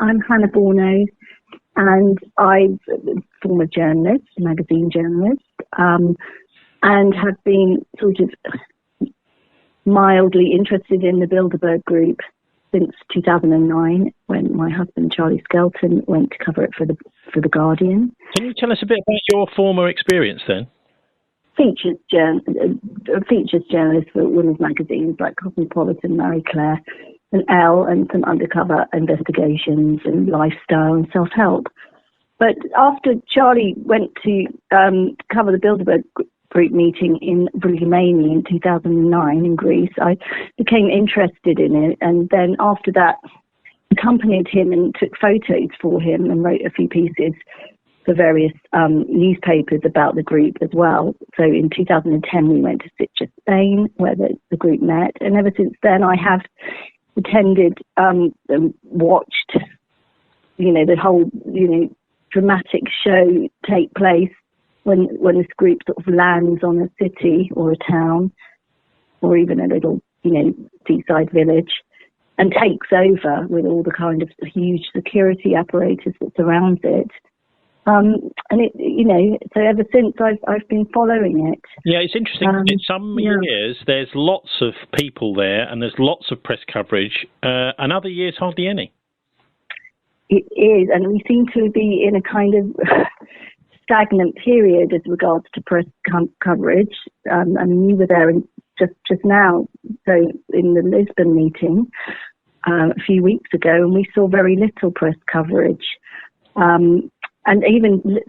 I'm Hannah Borno, and I'm a former journalist, magazine journalist, and have been sort of mildly interested in the Bilderberg group since 2009, when my husband Charlie Skelton went to cover it for the Guardian. Can you tell us a bit about your former experience then? Features journalist for women's magazines like Cosmopolitan, Marie Claire, and Elle, and some undercover investigations and lifestyle and self-help. But after Charlie went to cover the Bilderberg group meeting in Romania in 2009 in Greece, I became interested in it, and then after that accompanied him and took photos for him and wrote a few pieces for various newspapers about the group as well. So in 2010 we went to Sitges, Spain, where the group met, and ever since then I have attended and watched, the whole, dramatic show take place when this group sort of lands on a city or a town or even a little, seaside village and takes over with all the kind of huge security apparatus that surrounds it. And it, so ever since I've been following it. Yeah, it's interesting. In some years, there's lots of people there and there's lots of press coverage, and other years, hardly any. It is, and we seem to be in a kind of stagnant period as regards to press coverage. I mean, you were there just now, so in the Lisbon meeting a few weeks ago, and we saw very little press coverage. And even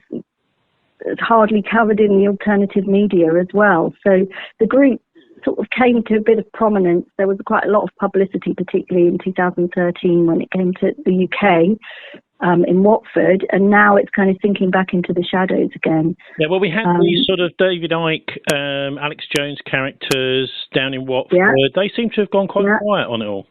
hardly covered in the alternative media as well. So the group sort of came to a bit of prominence. There was quite a lot of publicity, particularly in 2013 when it came to the UK in Watford, and now it's kind of sinking back into the shadows again. Yeah, well, we had these sort of David Icke, Alex Jones characters down in Watford. Yeah. They seem to have gone quite quiet on it all.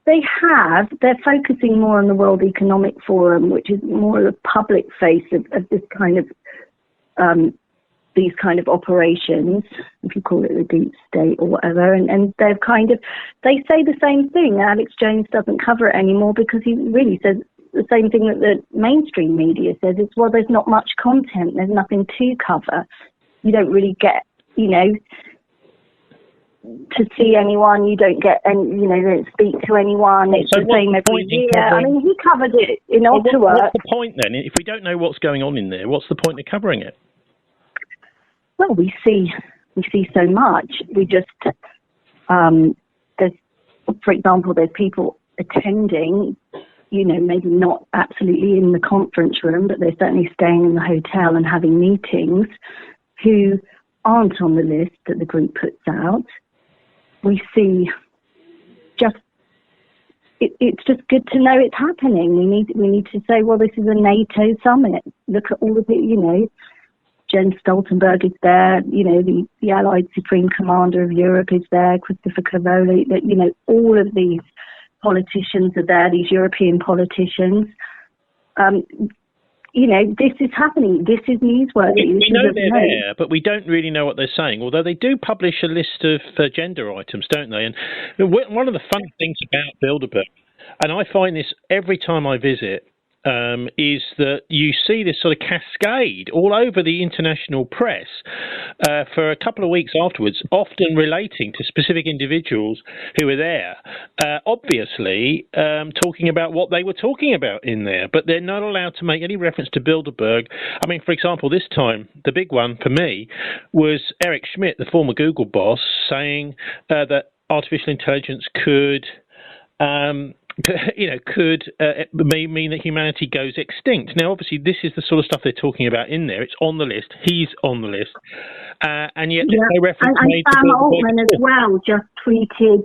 They're focusing more on the World Economic Forum, which is more of a public face of this kind of these kind of operations, if you call it the deep state or whatever, and they say the same thing. Alex Jones doesn't cover it anymore because he really says the same thing that the mainstream media says. It's, well, there's not much content, there's nothing to cover. You don't really get, to see anyone, you don't get, and don't speak to anyone. It's the same every year. I mean, he covered it in Ottawa. What's the point then? If we don't know what's going on in there, what's the point of covering it? Well, we see so much. We just there's, for example, there's people attending, maybe not absolutely in the conference room, but they're certainly staying in the hotel and having meetings, who aren't on the list that the group puts out. We see it's just good to know it's happening. We need to say, well, this is a NATO summit. Look at all of it, Jens Stoltenberg is there, the Allied Supreme Commander of Europe is there, Christopher Cavoli, all of these politicians are there, these European politicians. This is happening. This is newsworthy. We know they're there, but we don't really know what they're saying, although they do publish a list of agenda items, don't they? And one of the fun things about Bilderberg, and I find this every time I visit, is that you see this sort of cascade all over the international press for a couple of weeks afterwards, often relating to specific individuals who were there, obviously talking about what they were talking about in there, but they're not allowed to make any reference to Bilderberg. I mean, for example, this time, the big one for me was Eric Schmidt, the former Google boss, saying that artificial intelligence could mean that humanity goes extinct. Now, obviously, this is the sort of stuff they're talking about in there. It's on the list. He's on the list. And yet there's no reference made to Sam Altman as well just tweeted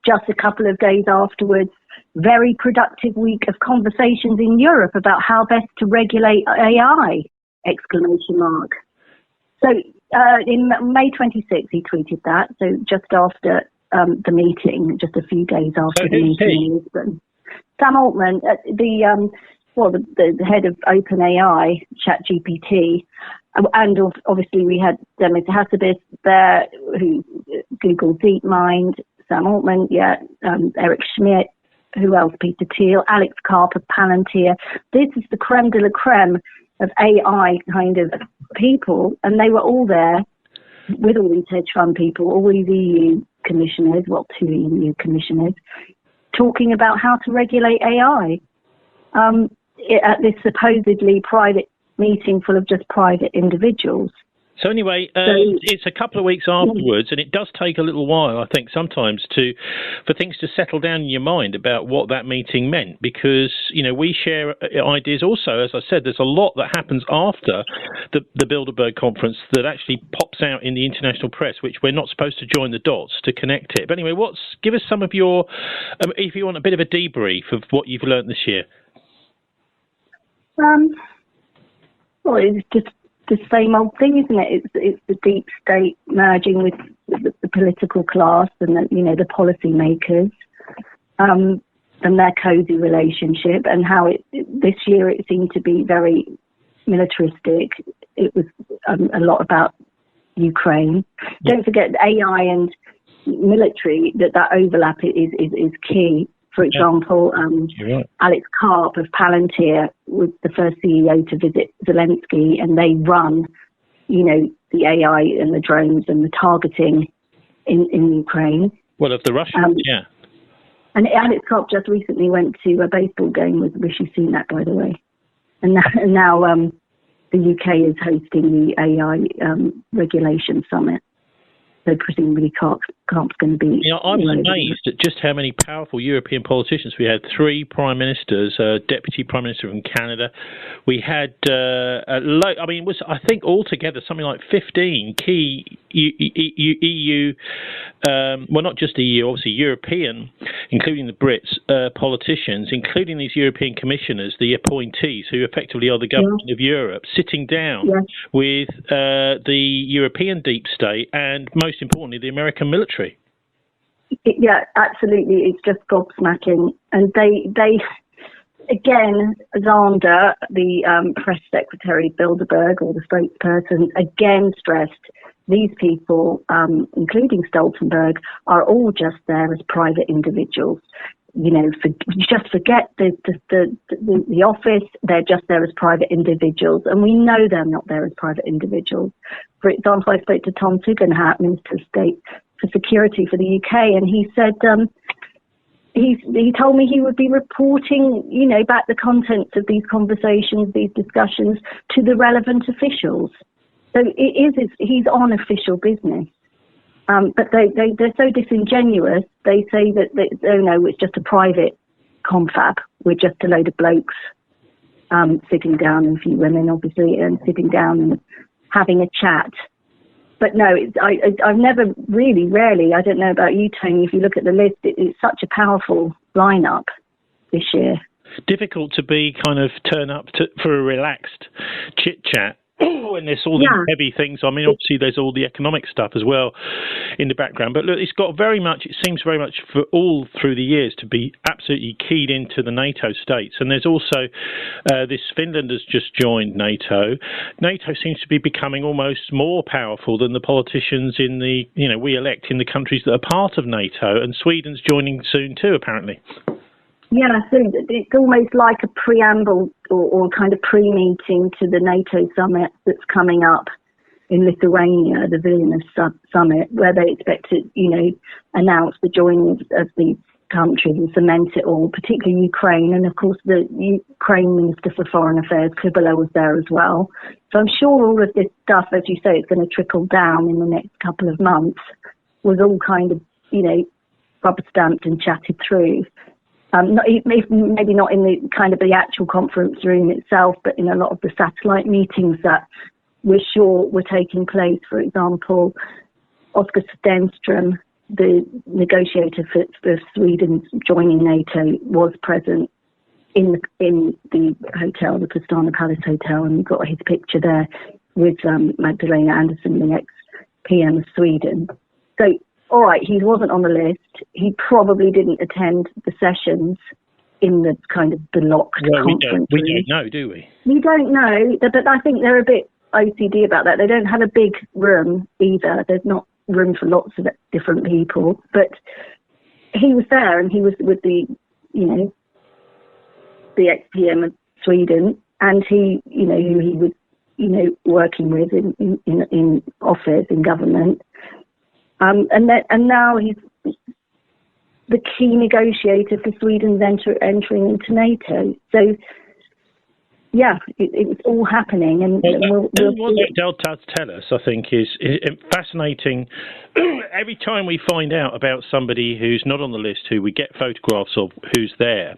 just a couple of days afterwards, very productive week of conversations in Europe about how best to regulate AI, ! So in May 26th, he tweeted that. So just after the meeting, just a few days after the meeting in Lisbon. Sam Altman, the head of OpenAI, ChatGPT, and obviously we had Demis Hassabis there, who Google DeepMind, Sam Altman, Eric Schmidt, who else? Peter Thiel, Alex Karp of Palantir. This is the creme de la creme of AI kind of people, and they were all there with all these hedge fund people, all these EU commissioners, well, 2 EU commissioners, talking about how to regulate AI at this supposedly private meeting full of just private individuals. So anyway, it's a couple of weeks afterwards, and it does take a little while, I think, sometimes for things to settle down in your mind about what that meeting meant, because, you know, we share ideas also. As I said, there's a lot that happens after the Bilderberg conference that actually pops out in the international press, which we're not supposed to join the dots to connect it. But anyway, give us some of your, if you want a bit of a debrief of what you've learned this year. Well, it's just the same old thing, isn't it? It's the deep state merging with the political class and the policy makers, and their cozy relationship, and how this year it seemed to be very militaristic. It was a lot about Ukraine. Yeah. Don't forget AI and military, that overlap is key. For example, right. Alex Karp of Palantir was the first CEO to visit Zelensky, and they run, the AI and the drones and the targeting in Ukraine. Well, of the Russians, yeah. And Alex Karp just recently went to a baseball game with Rishi Sunak, by the way. And now the UK is hosting the AI regulation summit. So presumably Karp's going to be... I was amazed at just how many powerful European politicians. We had 3 prime ministers, a deputy prime minister from Canada. We had, I think altogether something like 15 key EU, well, not just EU, obviously European, including the Brits, politicians, including these European commissioners, the appointees, who effectively are the government of Europe, sitting down with the European deep state and, most importantly, the American military. Yeah, absolutely. It's just gobsmacking. And they again, Zander, the press secretary, Bilderberg, or the spokesperson, again stressed these people, including Stoltenberg, are all just there as private individuals. Just forget the office. They're just there as private individuals, and we know they're not there as private individuals. For example, I spoke to Tom Tugendhat, Minister of State for Security for the UK, and he said he told me he would be reporting, back the contents of these conversations, these discussions, to the relevant officials. So he's on official business. But they're so disingenuous. They say that it's just a private confab. We're just a load of blokes sitting down, and a few women, obviously, and sitting down and having a chat. But no, I've never rarely, I don't know about you, Tony, if you look at the list, it's such a powerful lineup this year. Difficult to be turn up for a relaxed chit-chat. And there's all these heavy things. I mean, obviously, there's all the economic stuff as well in the background. But look, it seems very much for all through the years to be absolutely keyed into the NATO states. And there's also this Finland has just joined NATO. NATO seems to be becoming almost more powerful than the politicians we elect in the countries that are part of NATO. And Sweden's joining soon too, apparently. Yeah, so it's almost like a preamble or kind of pre-meeting to the NATO summit that's coming up in Lithuania, the Vilnius summit, where they expect to, announce the joining of these countries and cement it all, particularly Ukraine. And of course, the Ukraine Minister for Foreign Affairs, Kubala, was there as well. So I'm sure all of this stuff, as you say, it's going to trickle down in the next couple of months, was all kind of, rubber stamped and chatted through. Maybe not in the kind of the actual conference room itself, but in a lot of the satellite meetings that we're sure were taking place. For example, Oscar Stenström, the negotiator for Sweden joining NATO, was present in the hotel, the Pestana Palace Hotel, and got his picture there with Magdalena Andersson, the ex-PM of Sweden. So, all right, he wasn't on the list. He probably didn't attend the sessions in the kind of the locked conference room. We don't know, do we? We don't know, but I think they're a bit OCD about that. They don't have a big room either. There's not room for lots of different people. But he was there, and he was with the the ex-PM of Sweden, and who he was, working with in office, in government. And now he's the key negotiator for Sweden's entering into NATO. So, yeah, it's all happening. And what that does tell us, I think, is fascinating. Every time we find out about somebody who's not on the list, who we get photographs of, who's there,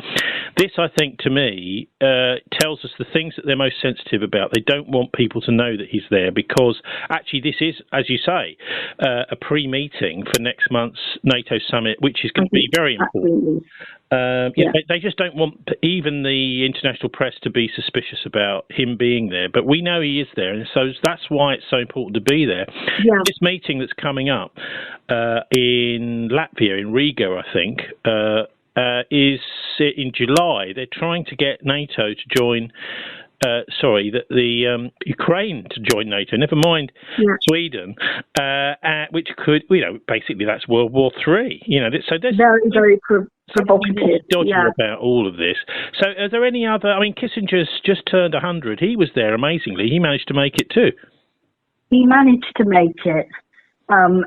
this, I think, to me, tells us the things that they're most sensitive about. They don't want people to know that he's there because, actually, this is, as you say, a pre-meeting for next month's NATO summit, which is going to be very important. They just don't want even the international press to be suspicious about him being there, but we know he is there, and so that's why it's so important to be there. This meeting that's coming up in Latvia, in Riga, I think, is in July. They're trying to get NATO to join the Ukraine to join NATO, never mind Sweden, which could, basically that's World War III. So there's very provocative. Dodgy about all of this. So are there any other, Kissinger's just turned 100. He was there, amazingly. He managed to make it too. He managed to make it, and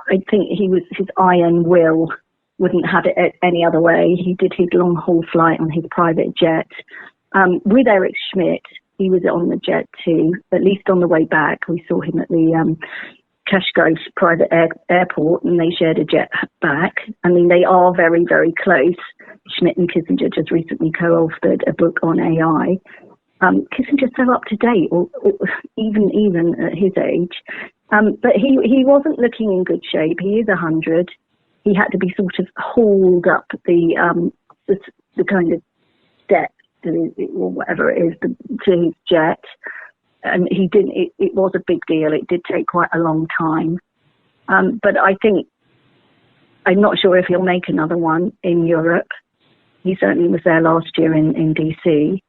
I think his iron will wouldn't have it any other way. He did his long-haul flight on his private jet. With Eric Schmidt, he was on the jet too, at least on the way back. We saw him at the Kashgrove private airport, and they shared a jet back. They are very, very close. Schmidt and Kissinger just recently co-authored a book on AI. Kissinger's so up to date, or even at his age. But he wasn't looking in good shape. He is 100. He had to be sort of hauled up the kind of deck, or whatever it is, to his jet. And he didn't. It was a big deal. It did take quite a long time. But I think, I'm not sure if he'll make another one in Europe. He certainly was there last year in DC.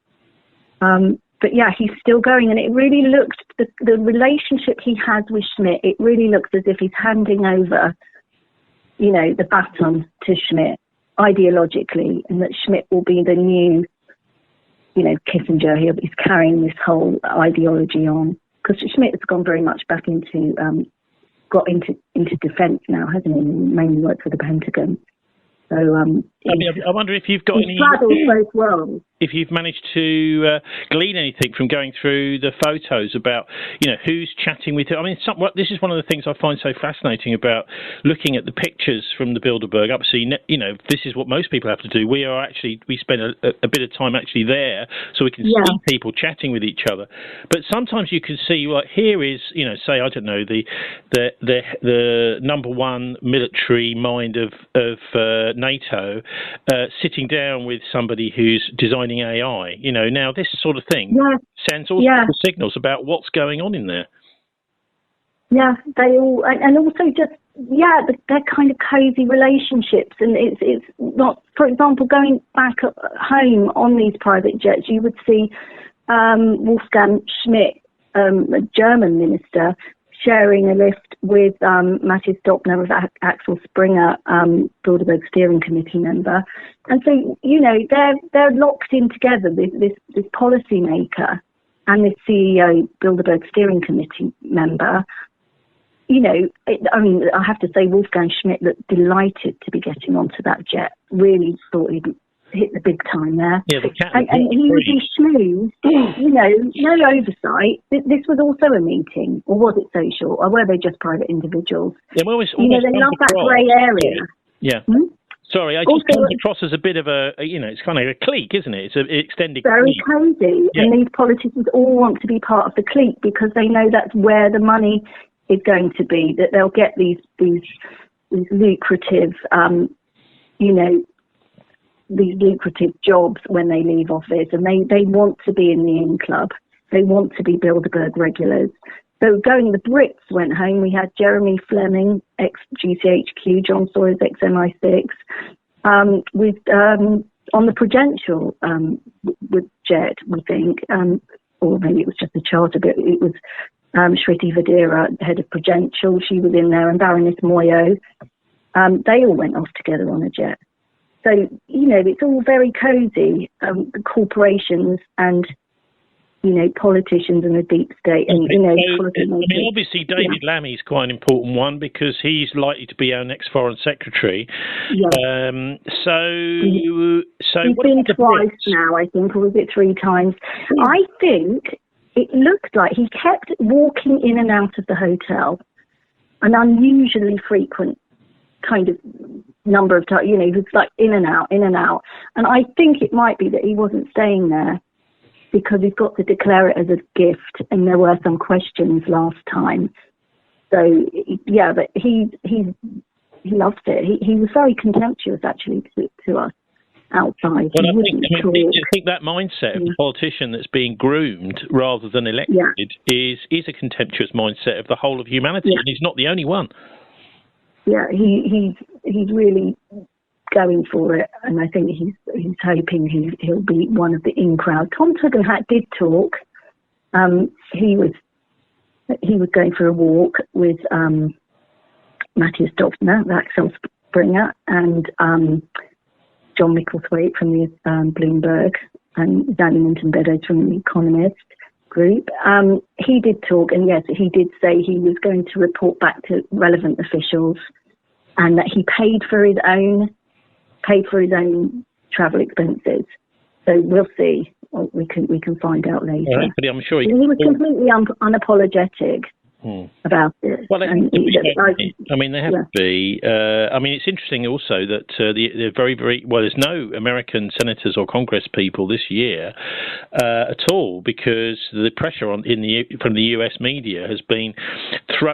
But yeah, he's still going, and it really looks, the relationship he has with Schmidt, it really looks as if he's handing over, the baton to Schmidt ideologically, and that Schmidt will be the new, Kissinger. He's carrying this whole ideology on, because Schmidt has gone very much back into defence now, hasn't he? He mainly worked for the Pentagon. So I wonder if you've got any. Both worlds. If you've managed to glean anything from going through the photos about, who's chatting with who. This is one of the things I find so fascinating about looking at the pictures from the Bilderberg. Obviously, this is what most people have to do. We spend a bit of time actually there, so we can see people chatting with each other. But sometimes you can see, here is, say, I don't know, the number one military mind of NATO sitting down with somebody who's designing AI. Now this sort of thing sends all sorts of signals about what's going on in there. Yeah, they all, and also just they're kind of cozy relationships, and it's not. For example, going back home on these private jets, you would see Wolfgang Schmidt, a German minister, sharing a lift with Matthias Doppner of Axel Springer, Bilderberg steering committee member. And so, they're locked in together, this policy maker and this CEO, Bilderberg steering committee member. I have to say, Wolfgang Schmidt looked delighted to be getting onto that jet, really thought he'd hit the big time there. Yeah, and he would be smooth, no oversight. This was also a meeting, or was it social, or were they just private individuals? Yeah, well, they love that grey area. Yeah. Sorry, I just comes across as a bit of a, it's kind of a clique, isn't it? It's an extended very clique. Cozy, and these politicians all want to be part of the clique because they know that's where the money is going to be, that they'll get these lucrative, these lucrative jobs when they leave office, and they want to be in the in club. They want to be Bilderberg regulars. So the Brits went home. We had Jeremy Fleming, ex-GCHQ, John Sawyers, ex-MI6, on the Prudential with Jet, we think, or maybe it was just a charter, but it was Shriti Vadera, head of Prudential. She was in there, and Baroness Moyo. They all went off together on a jet. So, it's all very cosy, the corporations and, politicians and the deep state. And, obviously David Lammy's quite an important one because he's likely to be our next foreign secretary. Yeah. He's been twice now, I think, or was it 3 times? Yeah. I think it looked like he kept walking in and out of the hotel, an unusually frequent kind of number of times. He was like in and out. And I think it might be that he wasn't staying there because he's got to declare it as a gift, and there were some questions last time. So, yeah, but he loved it. He was very contemptuous, actually, to us outside. Well, I think that mindset of the politician that's being groomed rather than elected is a contemptuous mindset of the whole of humanity, and he's not the only one. Yeah, he's really going for it, and I think he's hoping he'll be one of the in crowd. Tom Tugendhat did talk. He was going for a walk with Matthias Döpfner, Axel Springer, and John Micklethwaite from the Bloomberg, and Danny Minton-Beddoes from the Economist group. He did talk, and yes, he did say he was going to report back to relevant officials, and that he paid for his own travel expenses. So we'll see. We can find out later. Right, but I'm sure he was completely unapologetic about it. Well, they have to be. It's interesting also that they're very, very well. There's no American senators or Congress people this year at all because the pressure from the U.S. media has been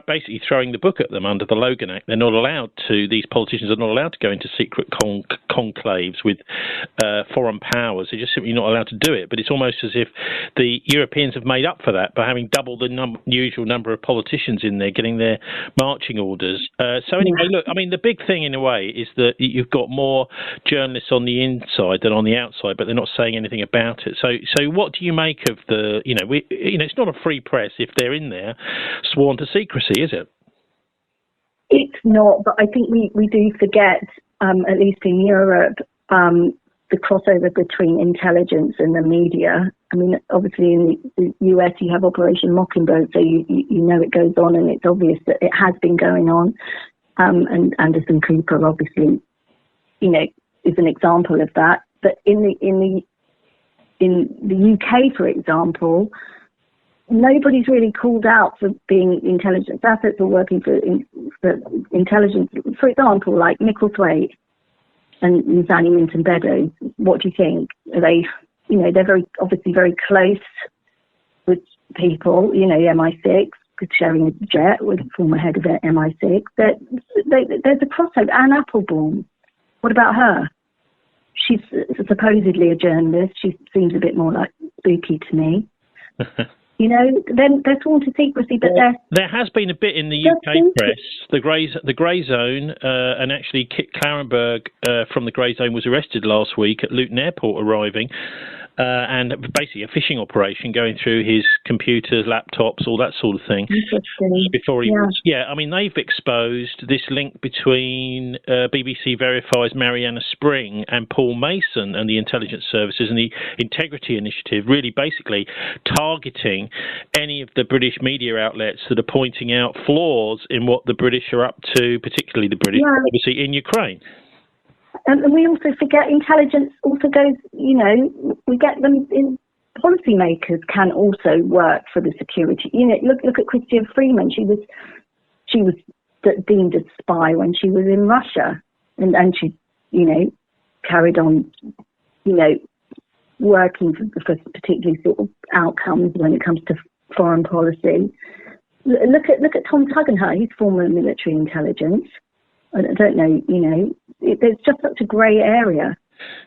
basically throwing the book at them under the Logan Act. They're not allowed to. These politicians are not allowed to go into secret conclaves with foreign powers. They're just simply not allowed to do it. But it's almost as if the Europeans have made up for that by having double the usual number of politicians in there getting their marching orders. So anyway, look, the big thing in a way is that you've got more journalists on the inside than on the outside, but they're not saying anything about it. So what do you make of the, it's not a free press if they're in there sworn to secrecy, is it? It's not, but I think we do forget, at least in Europe, the crossover between intelligence and the media. Obviously in the US you have Operation Mockingbird, so you know it goes on, and it's obvious that it has been going on. And Anderson Cooper obviously, is an example of that. But in the UK, for example, nobody's really called out for being intelligence assets or working for intelligence. For example, like Micklethwaite and Danny Minton-Beddoes. What do you think? Are they, they're obviously very close with people, MI6, sharing a jet with the former head of MI6. There's a crossover. Anne Applebaum, what about her? She's supposedly a journalist. She seems a bit more like spooky to me. Then they're sworn to secrecy, but there has been a bit in the UK press, the grey zone, and actually Kit Clarenberg from the grey zone was arrested last week at Luton Airport, arriving, and basically a phishing operation going through his computers, laptops, all that sort of thing. Before he was, they've exposed this link between BBC Verifies Mariana Spring and Paul Mason and the intelligence services and the Integrity Initiative, really basically targeting any of the British media outlets that are pointing out flaws in what the British are up to, particularly the British, obviously, in Ukraine. And we also forget intelligence also goes, we get them in, policymakers can also work for the security. Look at Christian Freeman. She was deemed a spy when she was in Russia, and she, carried on, working for particularly sort of outcomes when it comes to foreign policy. Look at Tom Tugendhat. He's former military intelligence. I don't know, there's just such a grey area.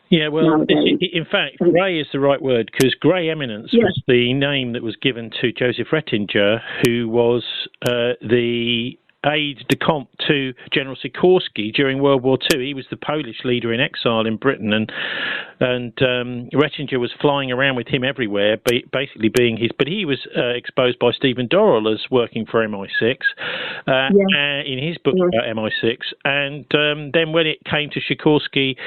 Yeah, well, in fact, grey is the right word, because grey eminence was the name that was given to Joseph Rettinger, who was the aide-de-camp to General Sikorski during World War II. He was the Polish leader in exile in Britain, and Rettinger was flying around with him everywhere, basically being his. But he was exposed by Stephen Dorrell as working for MI6 in his book about MI6. And then when it came to Sikorski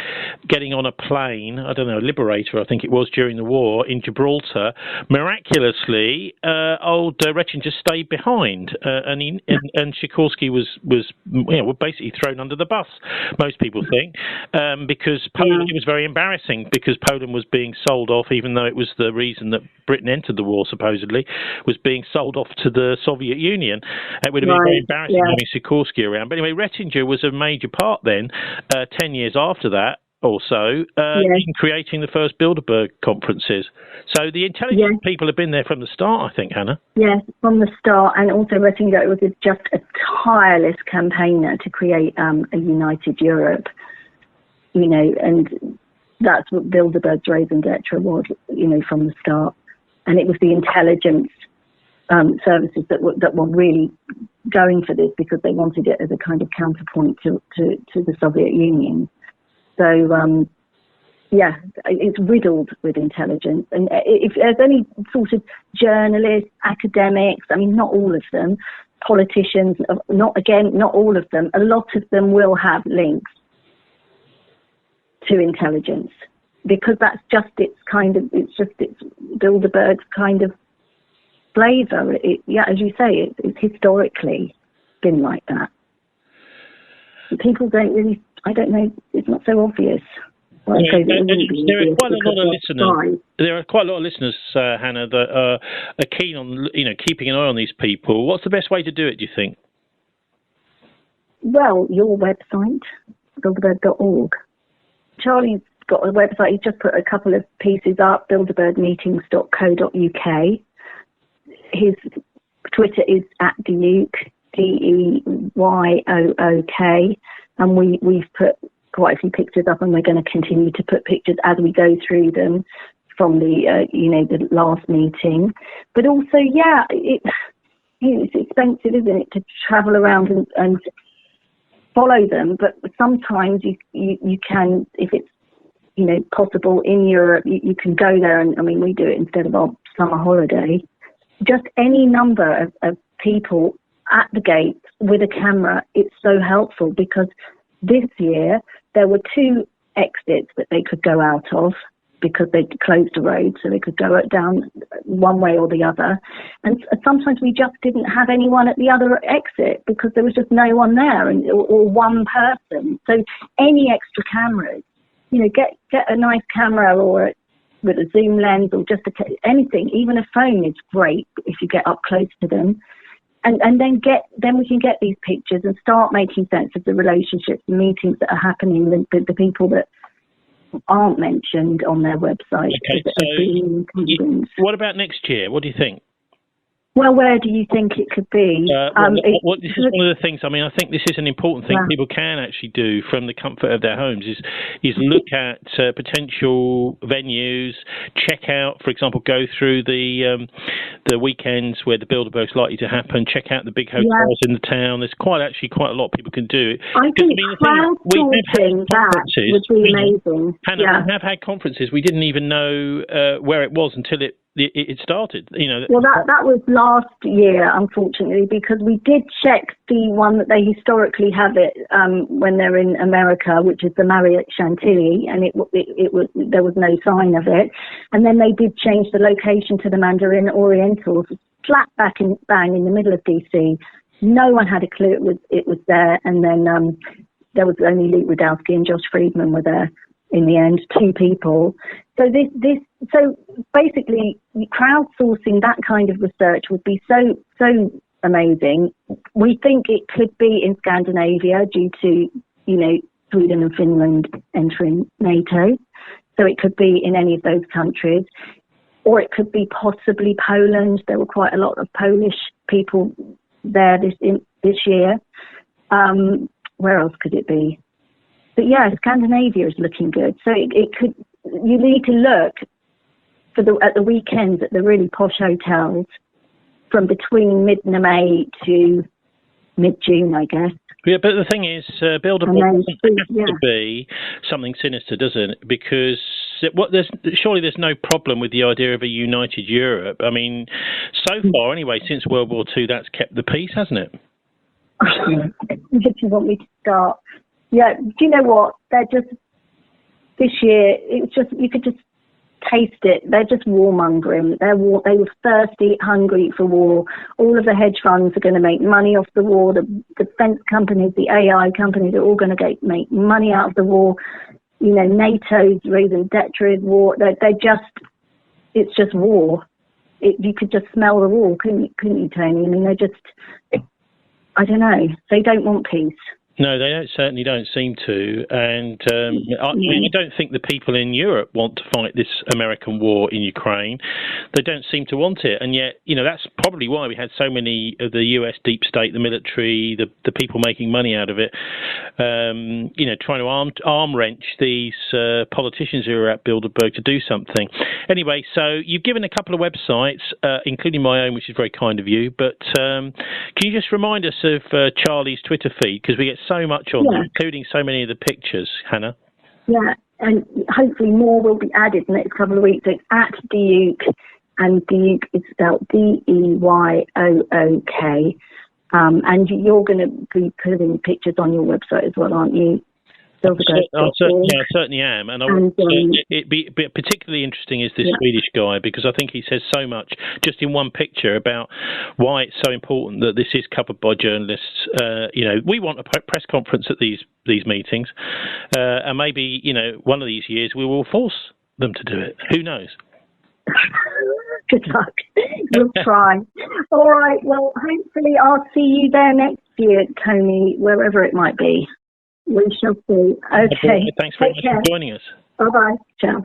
getting on a plane, I don't know, Liberator, I think it was, during the war in Gibraltar, miraculously, old Rettinger stayed behind, and Sikorski was basically thrown under the bus, most people think, because Poland, it was very embarrassing because Poland was being sold off, even though it was the reason that Britain entered the war, supposedly, was being sold off to the Soviet Union. It would have been very embarrassing having Sikorski around. But anyway, Rettinger was a major part then, 10 years after that, also, in creating the first Bilderberg conferences. So the intelligence people have been there from the start, I think, Hannah. Yes, from the start. And also Rettinger was just a tireless campaigner to create a united Europe, and that's what Bilderberg's raison d'etre was, from the start. And it was the intelligence services that were really going for this because they wanted it as a kind of counterpoint to the Soviet Union. So, it's riddled with intelligence. And if there's any sort of journalists, academics, I mean, not all of them, politicians, not all of them, a lot of them will have links to intelligence because that's just it's Bilderberg's kind of flavour. As you say, it's historically been like that. People don't really, I don't know, it's not so obvious. Well, there are quite a lot of listeners, Hannah, that are keen on keeping an eye on these people. What's the best way to do it, do you think? Well, your website, bilderberg.org. Charlie's got a website. He's just put a couple of pieces up, bilderbergmeetings.co.uk. His Twitter is @Deyook, DEYOOK, and we've put quite a few pictures up, and we're going to continue to put pictures as we go through them from the the last meeting. But also, it's expensive, isn't it, to travel around and follow them? But sometimes you can, if it's possible in Europe, you can go there, and I mean we do it instead of our summer holiday. Just any number of people at the gate with a camera, it's so helpful because this year there were 2 exits that they could go out of because they'd closed the road, so they could go down one way or the other. And sometimes we just didn't have anyone at the other exit because there was just no one there, or one person. So any extra cameras, get a nice camera or with a zoom lens or just anything, even a phone is great if you get up close to them. And then we can get these pictures and start making sense of the relationships and meetings that are happening, the people that aren't mentioned on their website. Okay, so what about next year? What do you think? Well, where do you think it could be? This is one of the things. I mean, I think this is an important thing people can actually do from the comfort of their homes. Is look at potential venues, check out, for example, go through the weekends where the Bilderberg's likely to happen. Check out the big hotels in the town. There's quite a lot of people can do. I think crowdsourcing that would be amazing. Hannah, we have had conferences. We didn't even know where it was until it started. Well, that was last year, unfortunately, because we did check the one that they historically have it when they're in America, which is the Marriott Chantilly, and there was no sign of it. And then they did change the location to the Mandarin Orientals, flat bang in the middle of DC. No one had a clue it was there. And then there was only Luke Rudowski and JOSH FRIEDMAN were there. In the end, 2 people. So so basically, crowdsourcing that kind of research would be so amazing. We think it could be in Scandinavia due to Sweden and Finland entering NATO. So it could be in any of those countries, or it could be possibly Poland. There were quite a lot of Polish people there this year. Where else could it be? But Scandinavia is looking good. So it could. You need to look at the weekends at the really posh hotels from between mid-May to mid-June, I guess. Yeah, but the thing is, Bilderberg doesn't have to be something sinister, doesn't it? Because surely there's no problem with the idea of a united Europe. I mean, so far anyway, since World War II, that's kept the peace, hasn't it? If you want me to start, yeah. Do you know what? They're just this year. It's just you could just taste it. They're just warmongering. They were thirsty, hungry for war. All of the hedge funds are going to make money off the war. The defense companies, the AI companies are all going to make money out of the war. You know, NATO's raising debt to war. It's just war. You could just smell the war, couldn't you, Tony? I mean, I don't know. They don't want peace. No, they certainly don't seem to. And I don't think the people in Europe want to fight this American war in Ukraine. They don't seem to want it. And yet, you know, that's probably why we had so many of the US deep state, the military, the people making money out of it, you know, trying to arm wrench these politicians who are at Bilderberg to do something. Anyway, so you've given a couple of websites, including my own, which is very kind of you. But can you just remind us of Charlie's Twitter feed? Because we get so much on there, including so many of the pictures, Hannah. Yeah, and hopefully more will be added in the next couple of weeks. It's at Duke, and Duke is spelled Deyook. And you're going to be putting pictures on your website as well, aren't you? I certainly am, and it'd be particularly interesting is this Swedish guy, because I think he says so much just in one picture about why it's so important that this is covered by journalists. You know, we want a press conference at these meetings, and maybe, you know, one of these years we will force them to do it. Who knows? Good luck. We'll try. All right. Well, hopefully I'll see you there next year, Tony, wherever it might be. We shall see. Okay. Thanks very much for joining us. Bye-bye. Ciao.